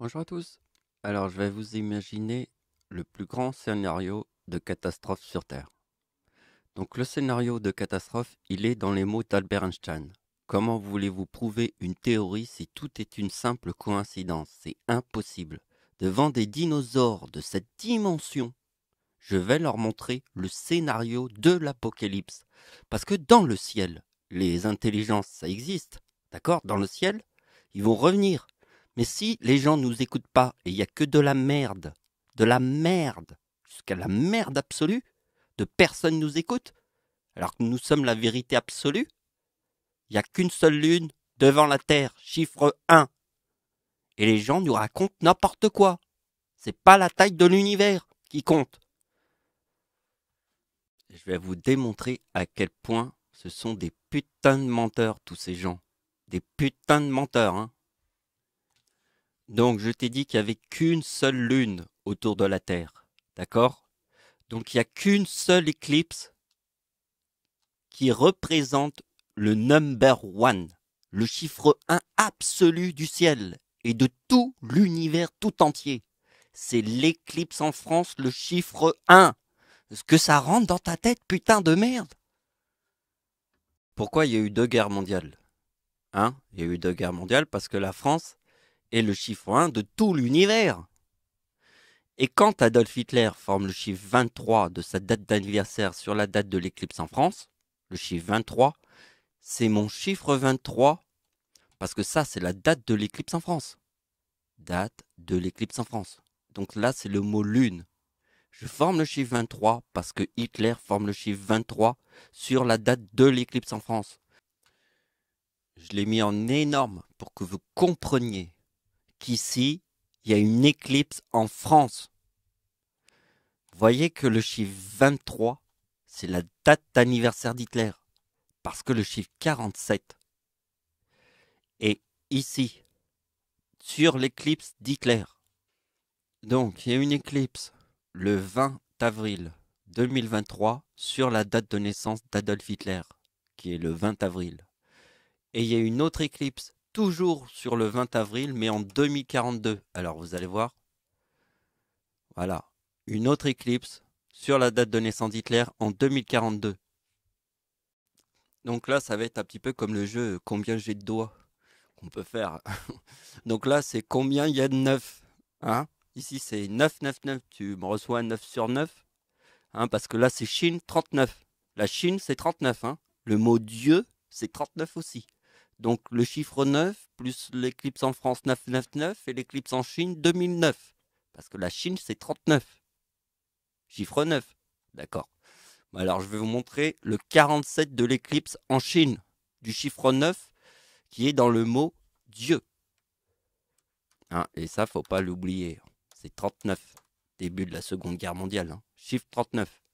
Bonjour à tous. Alors, je vais vous imaginer le plus grand scénario de catastrophe sur Terre. Donc, le scénario de catastrophe, il est dans les mots d'Albert Einstein. Comment voulez-vous prouver une théorie si tout est une simple coïncidence? C'est impossible. Devant des dinosaures de cette dimension, je vais leur montrer le scénario de l'apocalypse. Parce que dans le ciel, les intelligences, ça existe. D'accord? Dans le ciel, ils vont revenir. Mais si les gens ne nous écoutent pas et il n'y a que de la merde, jusqu'à la merde absolue, de personne nous écoute, alors que nous sommes la vérité absolue, il n'y a qu'une seule lune devant la Terre, chiffre 1. Et les gens nous racontent n'importe quoi. C'est pas la taille de l'univers qui compte. Je vais vous démontrer à quel point ce sont des putains de menteurs, tous ces gens. Des putains de menteurs, hein. Donc, je t'ai dit qu'il n'y avait qu'une seule lune autour de la Terre. D'accord? Donc, il n'y a qu'une seule éclipse qui représente le number one, le chiffre 1 absolu du ciel et de tout l'univers tout entier. C'est l'éclipse en France, le chiffre 1. Est-ce que ça rentre dans ta tête, putain de merde? Pourquoi il y a eu deux guerres mondiales? Hein? Il y a eu deux guerres mondiales parce que la France est le chiffre 1 de tout l'univers. Et quand Adolf Hitler forme le chiffre 23 de sa date d'anniversaire sur la date de l'éclipse en France, le chiffre 23, c'est mon chiffre 23 parce que ça, c'est la date de l'éclipse en France. Date de l'éclipse en France. Donc là, c'est le mot lune. Je forme le chiffre 23 parce que Hitler forme le chiffre 23 sur la date de l'éclipse en France. Je l'ai mis en énorme pour que vous compreniez qu'ici, il y a une éclipse en France. Voyez que le chiffre 23, c'est la date d'anniversaire d'Hitler. Parce que le chiffre 47 est ici, sur l'éclipse d'Hitler. Donc, il y a une éclipse le 20 avril 2023 sur la date de naissance d'Adolf Hitler, qui est le 20 avril. Et il y a une autre éclipse, toujours sur le 20 avril, mais en 2042. Alors, vous allez voir. Voilà. Une autre éclipse sur la date de naissance d'Hitler en 2042. Donc là, ça va être un petit peu comme le jeu combien j'ai de doigts qu'on peut faire. Donc là, c'est combien il y a de 9. Hein? Ici, c'est 9, 9, 9. Tu me reçois 9 sur 9. Hein, parce que là, c'est Chine 39. La Chine, c'est 39. Hein? Le mot Dieu, c'est 39 aussi. Donc le chiffre 9 plus l'éclipse en France 999 et l'éclipse en Chine 2009. Parce que la Chine, c'est 39. Chiffre 9. D'accord. Alors, je vais vous montrer le 47 de l'éclipse en Chine, du chiffre 9, qui est dans le mot Dieu. Hein, et ça, faut pas l'oublier. C'est 39, début de la Seconde Guerre mondiale. Hein. Chiffre 39.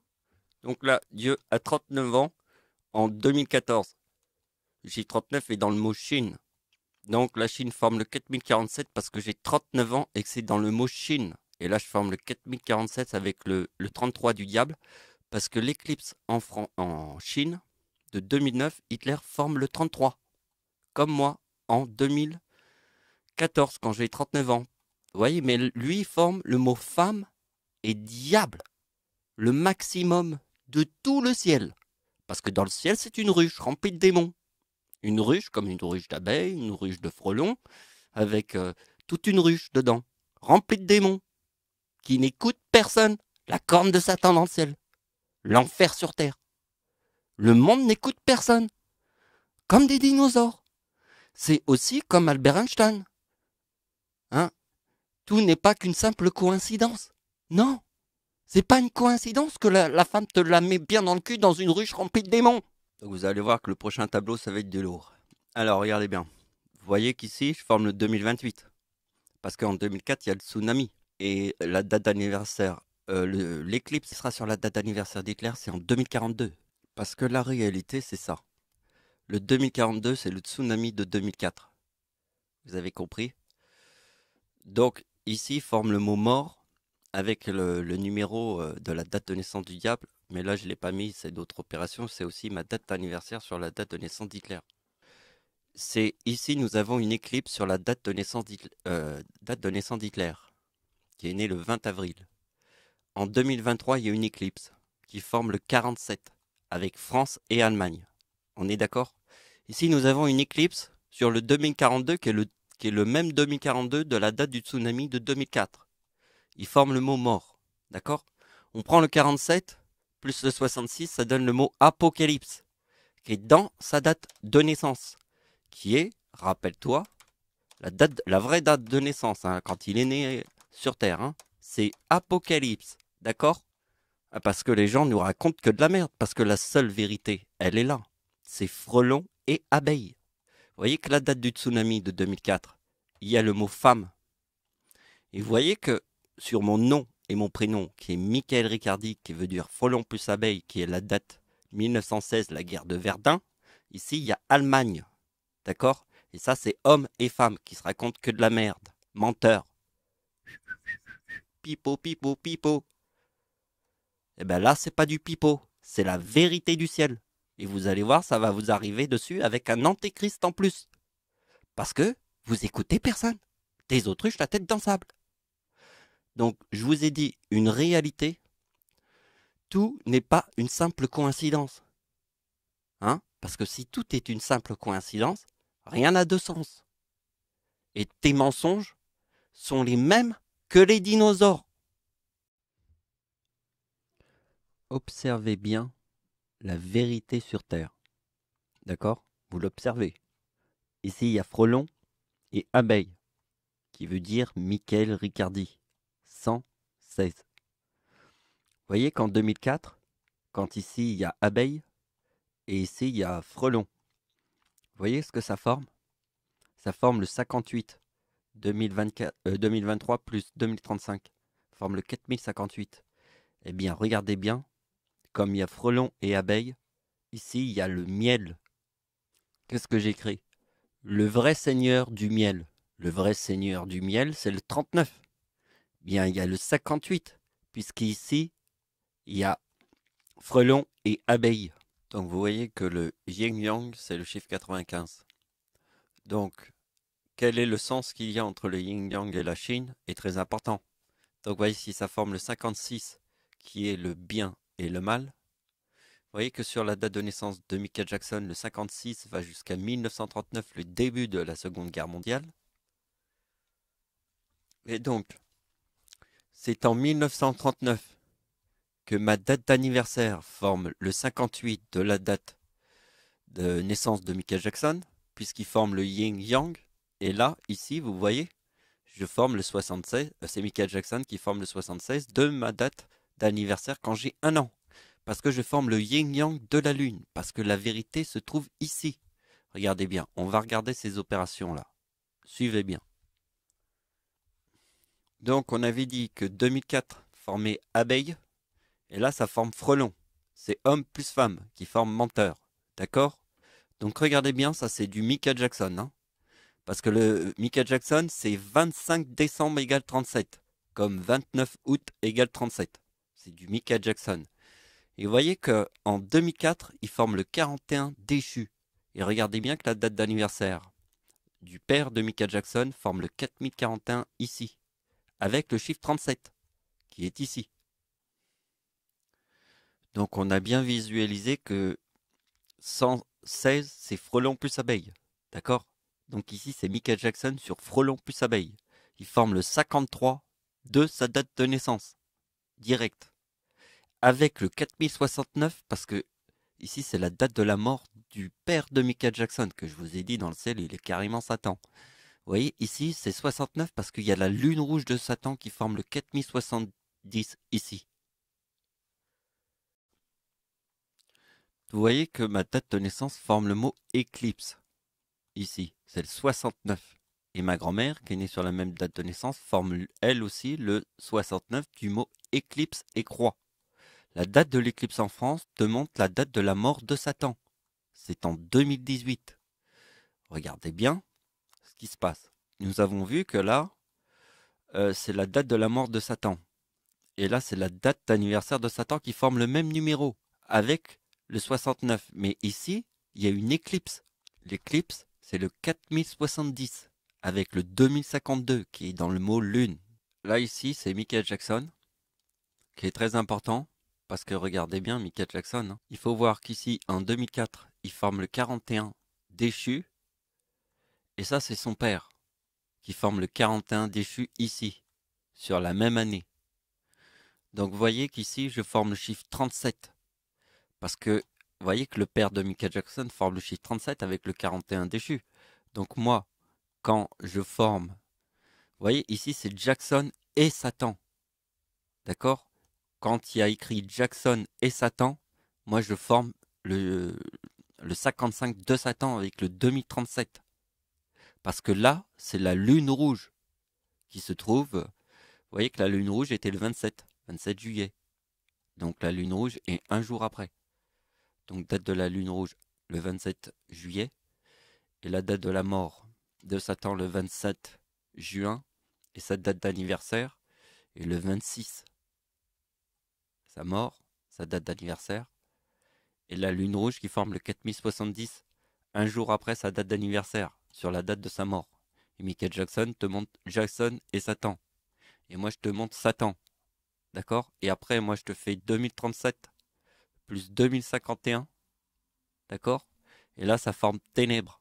Donc là, Dieu a 39 ans en 2014. Le chiffre 39 est dans le mot Chine. Donc la Chine forme le 4047 parce que j'ai 39 ans et que c'est dans le mot Chine. Et là, je forme le 4047 avec le 33 du diable. Parce que l'éclipse en Chine de 2009, Hitler forme le 33. Comme moi, en 2014, quand j'ai 39 ans. Vous voyez, mais lui, il forme le mot femme et diable. Le maximum de tout le ciel. Parce que dans le ciel, c'est une ruche remplie de démons. Une ruche comme une ruche d'abeilles, une ruche de frelons, avec toute une ruche dedans, remplie de démons, qui n'écoutent personne. La corne de Satan dans le ciel. L'enfer sur terre. Le monde n'écoute personne. Comme des dinosaures. C'est aussi comme Albert Einstein. Hein? Tout n'est pas qu'une simple coïncidence. Non. C'est pas une coïncidence que la femme te la met bien dans le cul dans une ruche remplie de démons. Donc vous allez voir que le prochain tableau, ça va être du lourd. Alors, regardez bien. Vous voyez qu'ici, je forme le 2028. Parce qu'en 2004, il y a le tsunami. Et la date d'anniversaire, l'éclipse sera sur la date d'anniversaire d'Hitler, c'est en 2042. Parce que la réalité, c'est ça. Le 2042, c'est le tsunami de 2004. Vous avez compris? Donc, ici, forme le mot mort avec le numéro de la date de naissance du diable. Mais là, je ne l'ai pas mis, c'est d'autres opérations. C'est aussi ma date d'anniversaire sur la date de naissance d'Hitler. c'est ici nous avons une éclipse sur la date de naissance d'Hitler, qui est né le 20 avril. En 2023, il y a une éclipse qui forme le 47 avec France et Allemagne. On est d'accord? Ici, nous avons une éclipse sur le 2042 qui est le même 2042 de la date du tsunami de 2004. Il forme le mot mort. D'accord? On prend le 47 plus le 66, ça donne le mot apocalypse, qui est dans sa date de naissance, qui est, rappelle-toi, la vraie date de naissance, hein, quand il est né sur Terre, hein, c'est apocalypse. D'accord? Parce que les gens nous racontent que de la merde, parce que la seule vérité, elle est là. C'est frelons et abeilles. Vous voyez que la date du tsunami de 2004, il y a le mot femme. Et vous voyez que sur mon nom et mon prénom, qui est Michael Riccardi, qui veut dire frelon plus abeille, qui est la date 1916, la guerre de Verdun, ici il y a Allemagne. D'accord? Et ça, c'est hommes et femmes qui se racontent que de la merde. Menteurs. Pipo, pipo, pipo. Eh ben là, c'est pas du pipeau, c'est la vérité du ciel. Et vous allez voir, ça va vous arriver dessus avec un antéchrist en plus. Parce que vous écoutez personne. Des autruches la tête dans le sable. Donc, je vous ai dit une réalité. Tout n'est pas une simple coïncidence. Hein? Parce que si tout est une simple coïncidence, rien n'a de sens. Et tes mensonges sont les mêmes que les dinosaures. Observez bien la vérité sur Terre. D'accord? Vous l'observez. Ici, il y a frelon et abeille, qui veut dire Michael Riccardi. 116. Vous voyez qu'en 2004, quand ici, il y a abeille, et ici, il y a frelon. Vous voyez ce que ça forme? Ça forme le 58. 2023 plus 2035. Ça forme le 4058. Eh bien, regardez bien, comme il y a frelon et abeille, ici, il y a le miel. Qu'est-ce que j'écris? Le vrai seigneur du miel. Le vrai seigneur du miel, c'est le 39. Bien, il y a le 58, puisqu'ici, il y a frelon et abeille. Donc, vous voyez que le yin-yang, c'est le chiffre 95. Donc, quel est le sens qu'il y a entre le yin-yang et la Chine est très important. Donc, vous voyez ici, ça forme le 56, qui est le bien et le mal. Vous voyez que sur la date de naissance de Michael Jackson, le 56 va jusqu'à 1939, le début de la Seconde Guerre mondiale. Et donc, c'est en 1939 que ma date d'anniversaire forme le 58 de la date de naissance de Michael Jackson, puisqu'il forme le yin-yang. Et là, ici, vous voyez, je forme le 76, c'est Michael Jackson qui forme le 76 de ma date d'anniversaire quand j'ai 1 an. Parce que je forme le yin-yang de la Lune, parce que la vérité se trouve ici. Regardez bien, on va regarder ces opérations-là. Suivez bien. Donc, on avait dit que 2004 formait abeille, et là, ça forme frelon. C'est homme plus femme qui forme menteur. D'accord? Donc, regardez bien, ça c'est du Michael Jackson. Hein, parce que le Michael Jackson, c'est 25 décembre égale 37. Comme 29 août égale 37. C'est du Michael Jackson. Et vous voyez qu'en 2004, il forme le 41 déchu. Et regardez bien que la date d'anniversaire du père de Michael Jackson forme le 4041 ici. Avec le chiffre 37, qui est ici. Donc on a bien visualisé que 116, c'est frelon plus abeille. D'accord? Donc ici, c'est Michael Jackson sur frelon plus abeille. Il forme le 53 de sa date de naissance. Direct. Avec le 4069, parce que ici, c'est la date de la mort du père de Michael Jackson, que je vous ai dit dans le ciel, il est carrément Satan. Vous voyez, ici, c'est 69 parce qu'il y a la lune rouge de Satan qui forme le 4070 ici. Vous voyez que ma date de naissance forme le mot éclipse. Ici, c'est le 69. Et ma grand-mère, qui est née sur la même date de naissance, forme elle aussi le 69 du mot éclipse et croix. La date de l'éclipse en France te montre la date de la mort de Satan. C'est en 2018. Regardez bien ce qui se passe. Nous avons vu que là, c'est la date de la mort de Satan. Et là, c'est la date d'anniversaire de Satan qui forme le même numéro avec le 69. Mais ici, il y a une éclipse. L'éclipse, c'est le 4070 avec le 2052 qui est dans le mot lune. Là ici c'est Michael Jackson qui est très important parce que regardez bien Michael Jackson. Hein. Il faut voir qu'ici en 2004 il forme le 41 déchu et ça c'est son père qui forme le 41 déchu ici sur la même année. Donc vous voyez qu'ici je forme le chiffre 37 parce que vous voyez que le père de Michael Jackson forme le chiffre 37 avec le 41 déchu. Donc moi, quand je forme, vous voyez ici c'est Jackson et Satan. D'accord? Quand il y a écrit Jackson et Satan, moi je forme le 55 de Satan avec le 2037. Parce que là, c'est la lune rouge qui se trouve. Vous voyez que la lune rouge était le 27 juillet. Donc la lune rouge est un jour après. Donc date de la lune rouge le 27 juillet. Et la date de la mort de Satan le 27 juin. Et sa date d'anniversaire est le 26. Sa mort, sa date d'anniversaire. Et la lune rouge qui forme le 4070 un jour après sa date d'anniversaire, sur la date de sa mort. Et Michael Jackson te montre Jackson et Satan. Et moi je te montre Satan. D'accord? Et après moi je te fais 2037 plus 2051. D'accord? Et là ça forme ténèbres.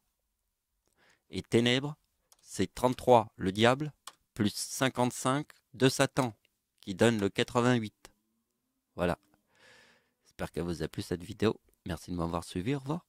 Et ténèbres, c'est 33 le diable plus 55 de Satan qui donne le 88. Voilà. J'espère qu'elle vous a plu cette vidéo. Merci de m'avoir suivi. Au revoir.